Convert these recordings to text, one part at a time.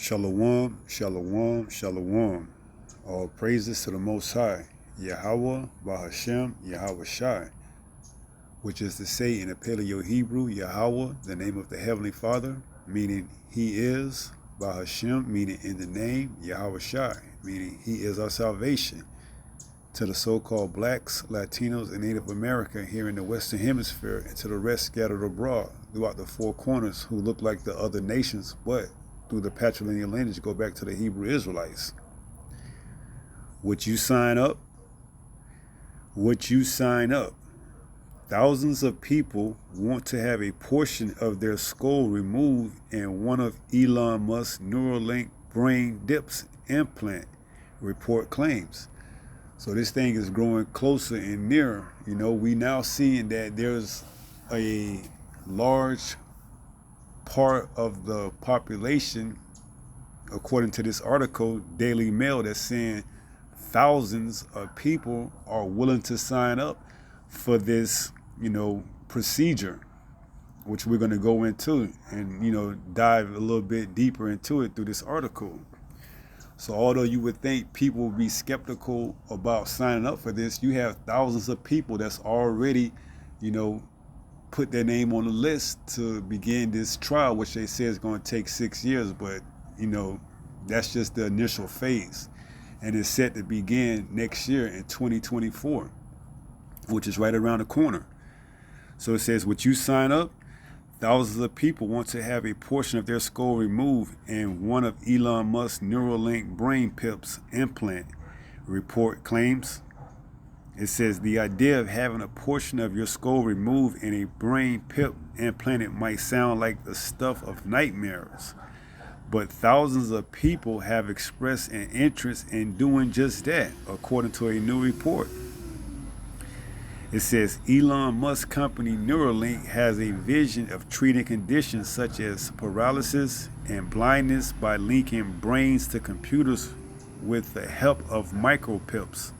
Shalom, shalom, shalom. All praises to the Most High, Yahweh, Bahashem, Yahweh Shai, which is to say in the Paleo Hebrew, Yahweh, the name of the Heavenly Father, meaning He is, Bahashem, meaning in the name, Yahweh Shai, meaning He is our salvation. To the so-called blacks, Latinos, and Native American here in the Western Hemisphere, and to the rest scattered abroad throughout the four corners who look like the other nations, but through the patrilineal lineage go back to the Hebrew Israelites. Would you sign up? Would you sign up? Thousands of people want to have a portion of their skull removed and one of Elon Musk's neuralink brain dips implant, report claims. So this thing is growing closer and nearer. You know, we now seeing that there's a large part of the population, according to this article, Daily Mail, that's saying thousands of people are willing to sign up for this, procedure, which we're going to go into and, dive a little bit deeper into it through this article. So although you would think people would be skeptical about signing up for this, you have thousands of people that's already, put their name on the list to begin this trial, which they say is going to take 6 years. But, that's just the initial phase. And it's set to begin next year in 2024, which is right around the corner. So it says, would you sign up? Thousands of people want to have a portion of their skull removed and one of Elon Musk's Neuralink brain pips implant, report claims. It says the idea of having a portion of your skull removed and a brain pip implanted might sound like the stuff of nightmares, but thousands of people have expressed an interest in doing just that, according to a new report. It says Elon Musk company Neuralink has a vision of treating conditions such as paralysis and blindness by linking brains to computers with the help of micropips.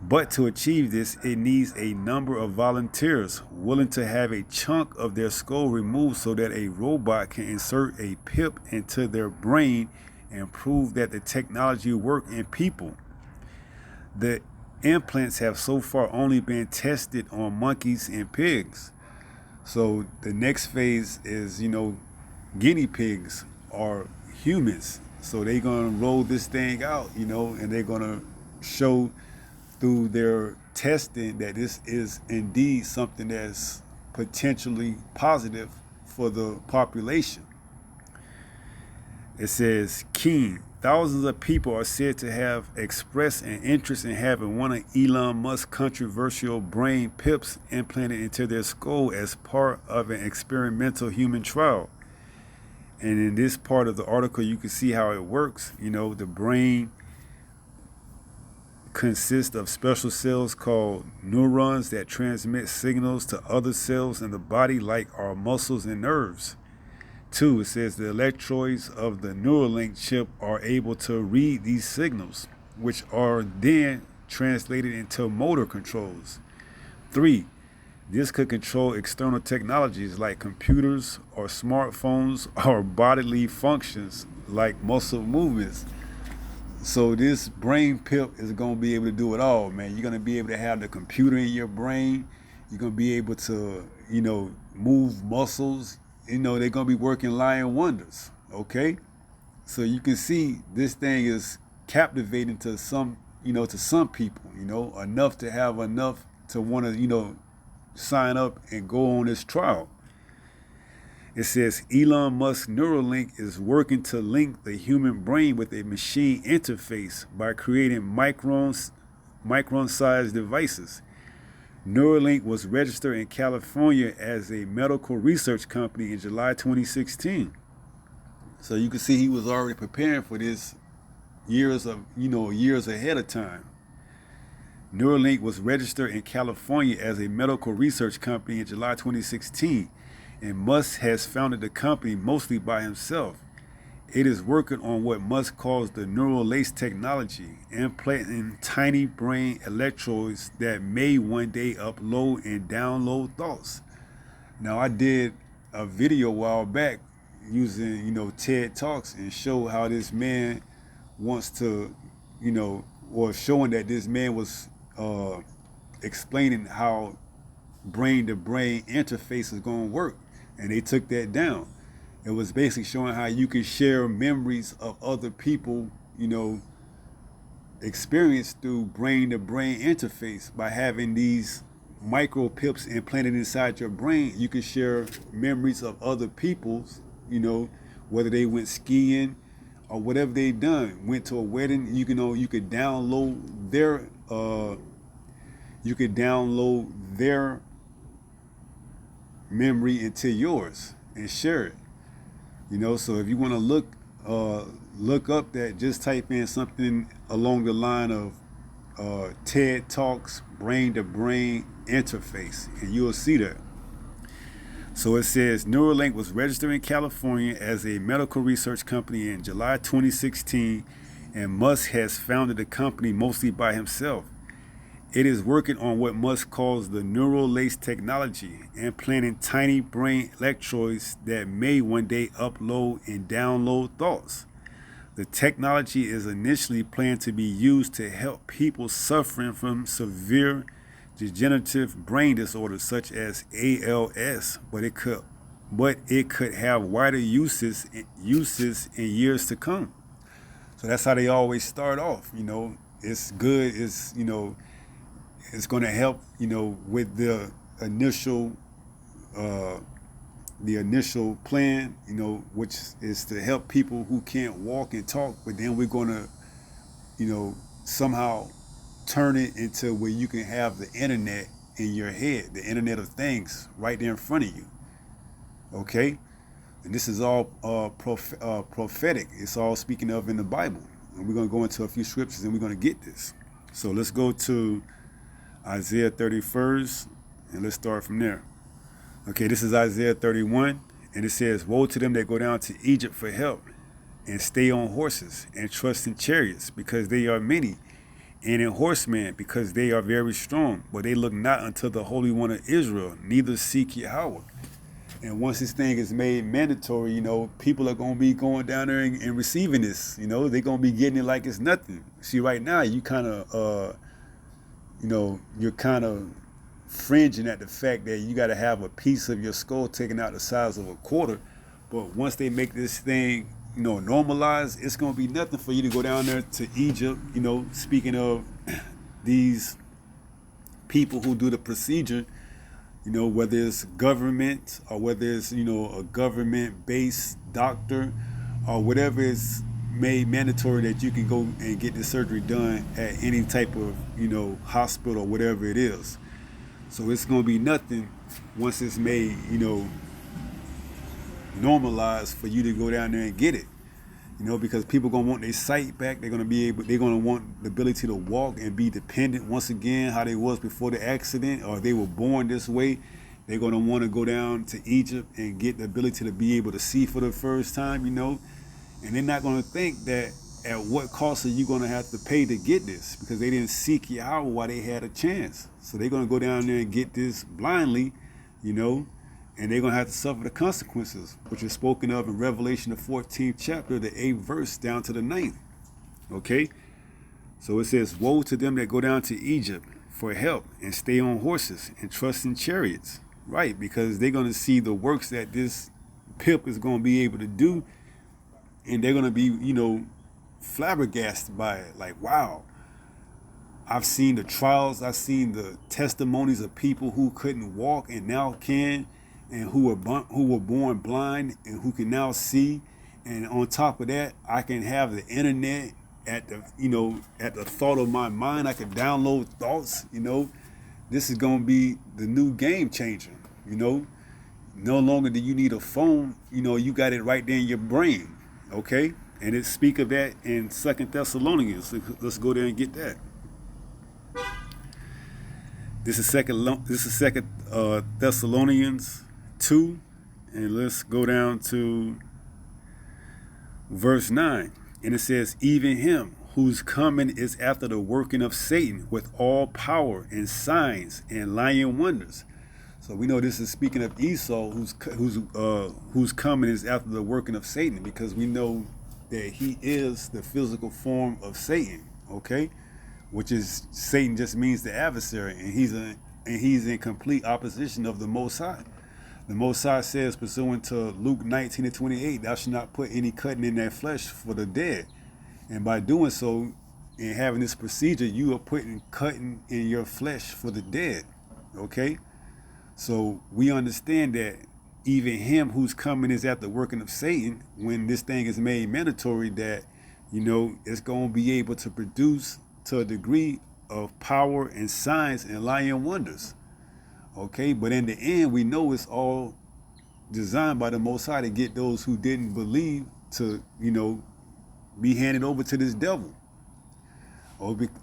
But to achieve this, it needs a number of volunteers willing to have a chunk of their skull removed so that a robot can insert a pip into their brain and prove that the technology works in people. The implants have so far only been tested on monkeys and pigs. So the next phase is, guinea pigs or humans. So they're going to roll this thing out, and they're going to show through their testing that this is indeed something that's potentially positive for the population. It says, keen. Thousands of people are said to have expressed an interest in having one of Elon Musk's controversial brain pips implanted into their skull as part of an experimental human trial. And in this part of the article, you can see how it works. The brain consists of special cells called neurons that transmit signals to other cells in the body like our muscles and nerves. 2, it says the electrodes of the Neuralink chip are able to read these signals, which are then translated into motor controls. 3, this could control external technologies like computers or smartphones or bodily functions like muscle movements. So this brain pip is going to be able to do it all, man. You're going to be able to have the computer in your brain. You're going to be able to, move muscles. They're going to be working lying wonders, okay? So you can see this thing is captivating to some, to some people, enough to have enough to want to, sign up and go on this trial. It says Elon Musk's Neuralink is working to link the human brain with a machine interface by creating micron-sized devices. Neuralink was registered in California as a medical research company in July 2016. So you can see he was already preparing for this years ahead of time. Neuralink was registered in California as a medical research company in July 2016, and Musk has founded the company mostly by himself. It is working on what Musk calls the neural lace technology, implanting tiny brain electrodes that may one day upload and download thoughts. Now, I did a video a while back, using, TED Talks and show how this man wants to, or showing that this man was explaining how brain-to-brain interface is going to work. And they took that down. It was basically showing how you can share memories of other people, experience through brain-to-brain interface by having these micropips implanted inside your brain. You can share memories of other people's, whether they went skiing or whatever they done, went to a wedding. You could download their memory into yours and share it. So if you want to look up that, just type in something along the line of TED Talks brain-to-brain interface, and you'll see that. So it says Neuralink was registered in California as a medical research company in July 2016, and Musk has founded the company mostly by himself. It is working on what Musk calls the neural lace technology, implanting tiny brain electrodes that may one day upload and download thoughts. The technology is initially planned to be used to help people suffering from severe degenerative brain disorders such as ALS, but it could have wider uses in years to come. So that's how they always start off. It's good. It's going to help, with the initial plan, which is to help people who can't walk and talk. But then we're going to, somehow turn it into where you can have the internet in your head, the internet of things right there in front of you. Okay? And this is all prophetic. It's all speaking of in the Bible. And we're going to go into a few scriptures and we're going to get this. So let's go to Isaiah 31st, and let's start from there. Okay, this is Isaiah 31, and it says, "Woe to them that go down to Egypt for help, and stay on horses, and trust in chariots, because they are many, and in horsemen, because they are very strong. But they look not unto the Holy One of Israel, neither seek Yahweh." And once this thing is made mandatory, people are going to be going down there and receiving this. They're going to be getting it like it's nothing. See, right now, you kind of... you're kind of fringing at the fact that you got to have a piece of your skull taken out the size of a quarter. But once they make this thing, normalized, it's going to be nothing for you to go down there to Egypt. Speaking of these people who do the procedure, whether it's government or whether it's, a government-based doctor or whatever is made mandatory that you can go and get the surgery done at any type of, hospital or whatever it is. So it's going to be nothing once it's made, normalized for you to go down there and get it. Because people are going to want their sight back. They're going to want the ability to walk and be dependent once again, how they was before the accident, or they were born this way. They're going to want to go down to Egypt and get the ability to be able to see for the first time, And they're not going to think that at what cost are you going to have to pay to get this, because they didn't seek Yahweh while they had a chance. So they're going to go down there and get this blindly, and they're going to have to suffer the consequences, which is spoken of in Revelation, the 14th chapter, the 8th verse down to the 9th. Okay? So it says, "Woe to them that go down to Egypt for help and stay on horses and trust in chariots." Right, because they're going to see the works that this pimp is going to be able to do, and they're going to be, flabbergasted by it. Like, wow, I've seen the trials, I've seen the testimonies of people who couldn't walk and now can, and who were born blind and who can now see. And on top of that, I can have the internet at the thought of my mind. I can download thoughts. This is going to be the new game changer. No longer do you need a phone. You got it right there in your brain. Okay, and it speak of that in 2 Thessalonians. Let's go there and get that. This is second Thessalonians 2, and let's go down to verse 9. And it says, "Even him whose coming is after the working of Satan with all power and signs and lying wonders." So we know this is speaking of Esau, who's coming is after the working of Satan, because we know that he is the physical form of Satan. Okay, which is Satan just means the adversary, and he's in complete opposition of the Most High. The Most High says, pursuant to Luke 19:28, thou shalt not put any cutting in their flesh for the dead. And by doing so, and having this procedure, you are putting cutting in your flesh for the dead. Okay? So we understand that even him who's coming is at the working of Satan, when this thing is made mandatory, that, it's going to be able to produce to a degree of power and signs and lying wonders. Okay? But in the end, we know it's all designed by the Most High to get those who didn't believe to, be handed over to this devil.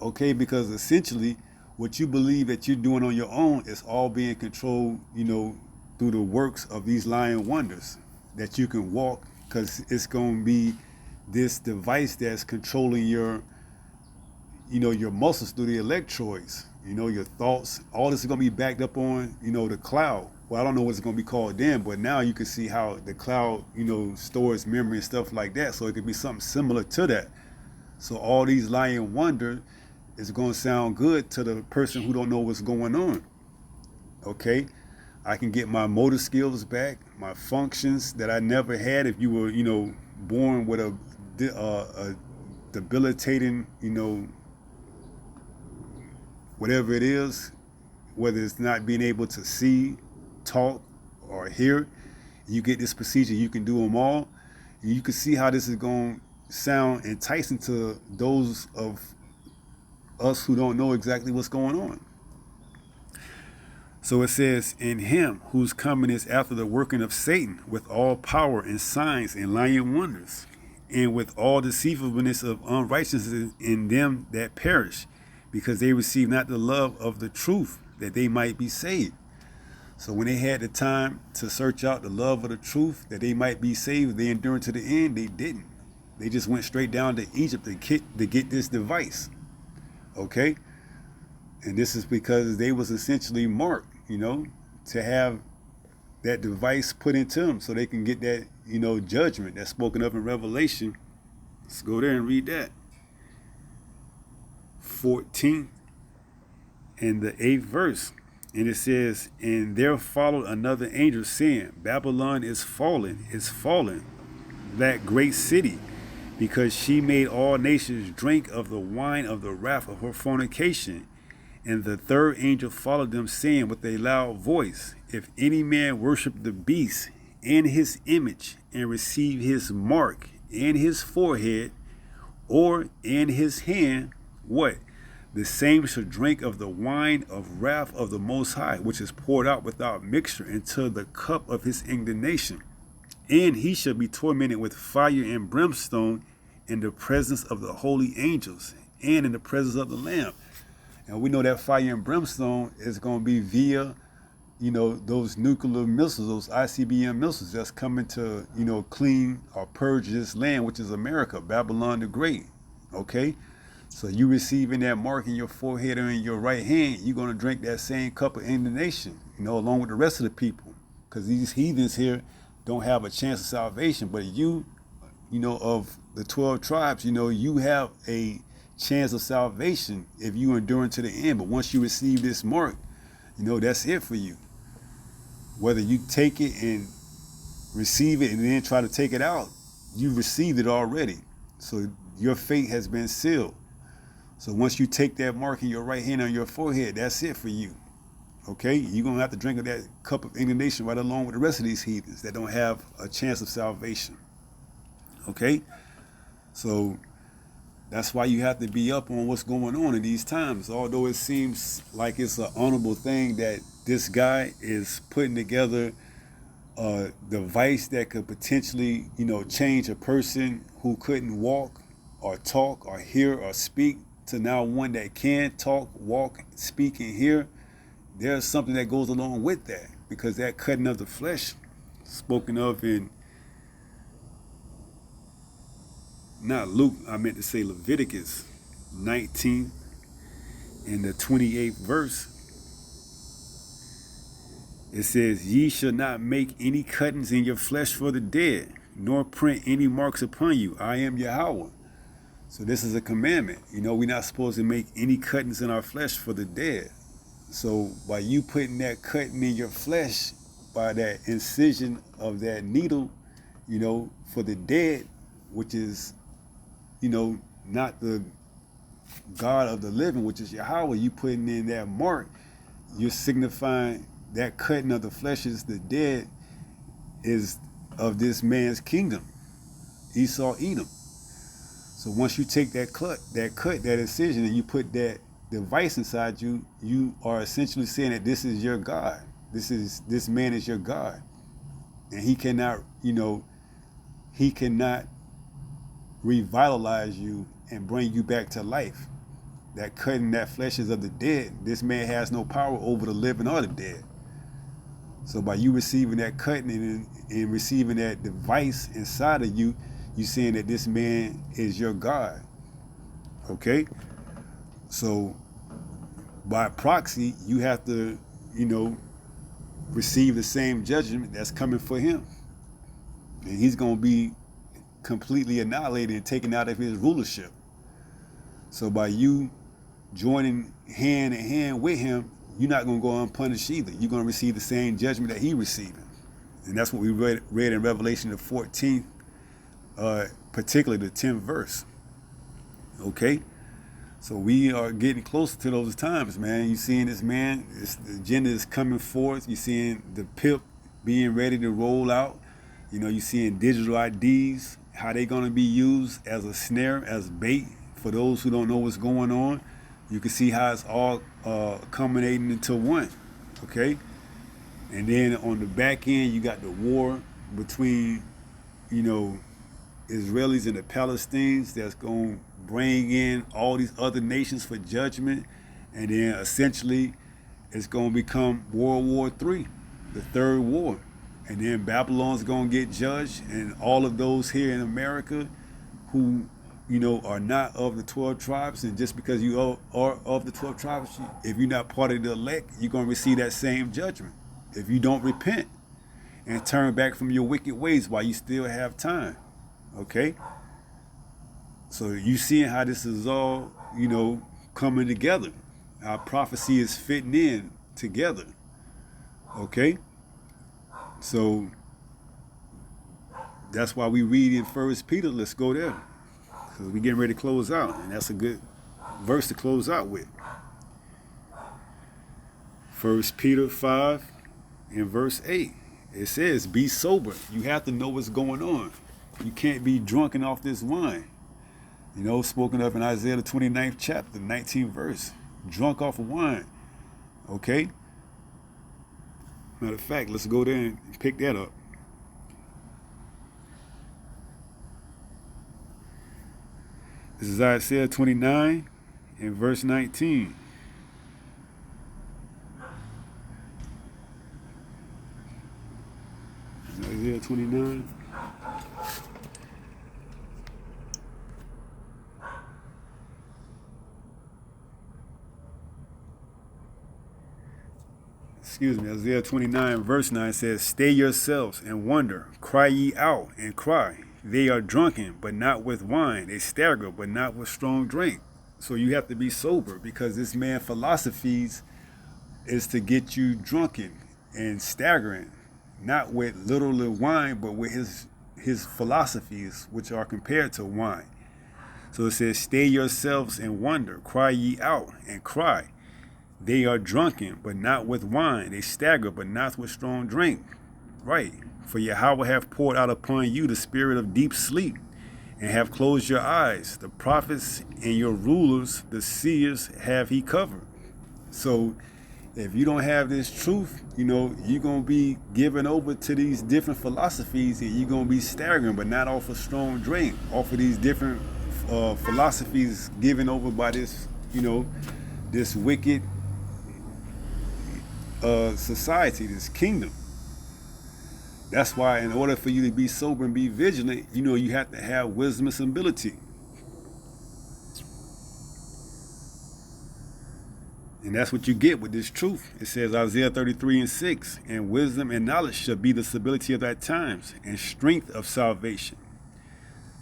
Okay, because essentially what you believe that you're doing on your own is all being controlled, through the works of these lying wonders that you can walk, because it's going to be this device that's controlling your muscles through the electrodes, your thoughts. All this is going to be backed up on, the cloud. Well, I don't know what it's going to be called then, but now you can see how the cloud, stores memory and stuff like that. So it could be something similar to that. So all these lying wonders is going to sound good to the person who don't know what's going on. Okay? I can get my motor skills back, my functions that I never had. If you were, born with a debilitating, whatever it is, whether it's not being able to see, talk, or hear, you get this procedure, you can do them all. And you can see how this is going to sound enticing to those of us who don't know exactly what's going on. So it says, in him whose coming is after the working of Satan, with all power and signs and lying wonders, and with all deceivableness of unrighteousness in them that perish, because they receive not the love of the truth, that they might be saved. So when they had the time to search out the love of the truth, that they might be saved, they endured to the end, they didn't. They just went straight down to Egypt to get this device. Okay? And this is because they was essentially marked, to have that device put into them so they can get that, judgment that's spoken of in Revelation. Let's go there and read that. 14 and the 8th verse. And it says, and there followed another angel saying, Babylon is fallen, that great city, because she made all nations drink of the wine of the wrath of her fornication. And the third angel followed them, saying with a loud voice, if any man worship the beast and his image, and receive his mark in his forehead or in his hand, what? The same shall drink of the wine of wrath of the Most High, which is poured out without mixture into the cup of his indignation. And he shall be tormented with fire and brimstone in the presence of the holy angels and in the presence of the Lamb. And we know that fire and brimstone is going to be via, those nuclear missiles, those ICBM missiles that's coming to, clean or purge this land, which is America, Babylon the Great. Okay? So you receiving that mark in your forehead or in your right hand, you're going to drink that same cup of indignation, along with the rest of the people. Because these heathens here don't have a chance of salvation. But you, of the 12 tribes, you have a chance of salvation if you endure to the end. But once you receive this mark, that's it for you. Whether you take it and receive it and then try to take it out, you've received it already. So your fate has been sealed. So once you take that mark in your right hand on your forehead, that's it for you. Okay? You're going to have to drink of that cup of indignation right along with the rest of these heathens that don't have a chance of salvation. Okay? So that's why you have to be up on what's going on in these times. Although it seems like it's an honorable thing that this guy is putting together a device that could potentially, change a person who couldn't walk or talk or hear or speak to now one that can talk, walk, speak, and hear. There's something that goes along with that, because that cutting of the flesh spoken of in, not Luke, I meant to say Leviticus 19 and the 28th verse. It says, ye shall not make any cuttings in your flesh for the dead, nor print any marks upon you. I am Yahweh. So this is a commandment. We're not supposed to make any cuttings in our flesh for the dead. So by you putting that cutting in your flesh, by that incision of that needle, for the dead, which is, not the God of the living, which is Yahweh, you putting in that mark, you're signifying that cutting of the flesh is the dead is of this man's kingdom, Esau, Edom. So once you take that incision, and you put that device inside you, you are essentially saying that this is your God. This man is your God, and he cannot revitalize you and bring you back to life. That cutting that flesh is of the dead. This man has no power over the living or the dead. So by you receiving that cutting and receiving that device inside of you, you're saying that this man is your God. Okay? So by proxy, you have to, receive the same judgment that's coming for him. And he's going to be completely annihilated and taken out of his rulership. So by you joining hand in hand with him, you're not going to go unpunished either. You're going to receive the same judgment that he receiving. And that's what we read in Revelation, the 14th, particularly the 10th verse. Okay? So we are getting closer to those times, man. You're seeing this, man. The agenda is coming forth. You're seeing the PIP being ready to roll out. You're seeing digital IDs, how they're going to be used as a snare, as bait for those who don't know what's going on. You can see how it's all culminating into one, okay? And then on the back end, you got the war between, Israelis and the Palestinians that's going to bring in all these other nations for judgment. And then essentially, it's going to become World War III, the third war. And then Babylon's going to get judged, and all of those here in America who, are not of the 12 tribes, and just because you are of the 12 tribes, if you're not part of the elect, you're going to receive that same judgment. If you don't repent and turn back from your wicked ways while you still have time, okay? So you seeing how this is all, coming together. Our prophecy is fitting in together, okay? So that's why we read in 1 Peter. Let's go there, because we're getting ready to close out, and that's a good verse to close out with. 1 Peter 5 and verse 8. It says, be sober. You have to know what's going on. You can't be drunken off this wine. Spoken of in Isaiah the 29th chapter, 19th verse. Drunk off of wine. Okay? Matter of fact, let's go there and pick that up. This is Isaiah 29 and verse 19. Isaiah 29. Isaiah 29 verse 9 says, stay yourselves and wonder, cry ye out and cry. They are drunken, but not with wine. They stagger, but not with strong drink. So you have to be sober, because this man's philosophies is to get you drunken and staggering, not with literally wine, but with his philosophies, which are compared to wine. So it says, stay yourselves and wonder, cry ye out and cry. They are drunken, but not with wine. They stagger, but not with strong drink. Right. For Yahweh hath poured out upon you the spirit of deep sleep, and have closed your eyes. The prophets and your rulers, the seers, have he covered. So if you don't have this truth, you're going to be given over to these different philosophies, and you're going to be staggering, but not off a strong drink, off of these different philosophies given over by this, this wicked society, this kingdom. That's why in order for you to be sober and be vigilant, you have to have wisdom and stability. And that's what you get with this truth. It says Isaiah 33:6, and wisdom and knowledge shall be the stability of thy times, and strength of salvation.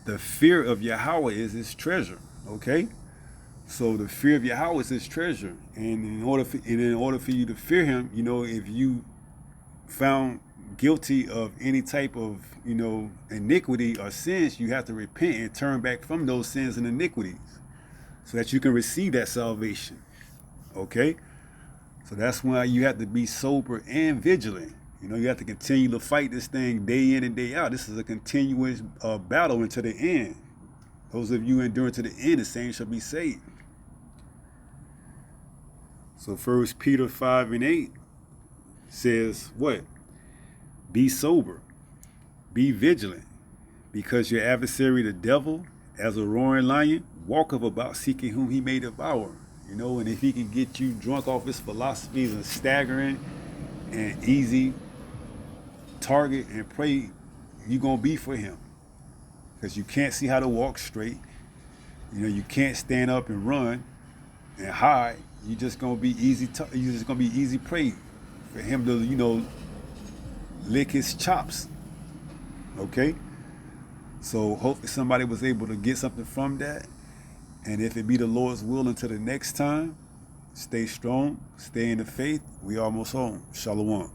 The fear of Yahweh is his treasure. Okay? So the fear of Yahweh is his treasure. And in order for you to fear him, if you found guilty of any type of, iniquity or sins, you have to repent and turn back from those sins and iniquities so that you can receive that salvation. Okay? So that's why you have to be sober and vigilant. You have to continue to fight this thing day in and day out. This is a continuous battle until the end. Those of you enduring to the end, the same shall be saved. So 1 Peter 5:8 says what? Be sober, be vigilant, because your adversary, the devil, as a roaring lion, walketh about seeking whom he may devour. And if he can get you drunk off his philosophies and staggering and easy target and prey, you're going to be for him. Because you can't see how to walk straight. You can't stand up and run and hide. You're just going to be easy prey for him to, lick his chops. Okay? So hopefully somebody was able to get something from that. And if it be the Lord's will, until the next time, stay strong, stay in the faith. We almost home. Shalom.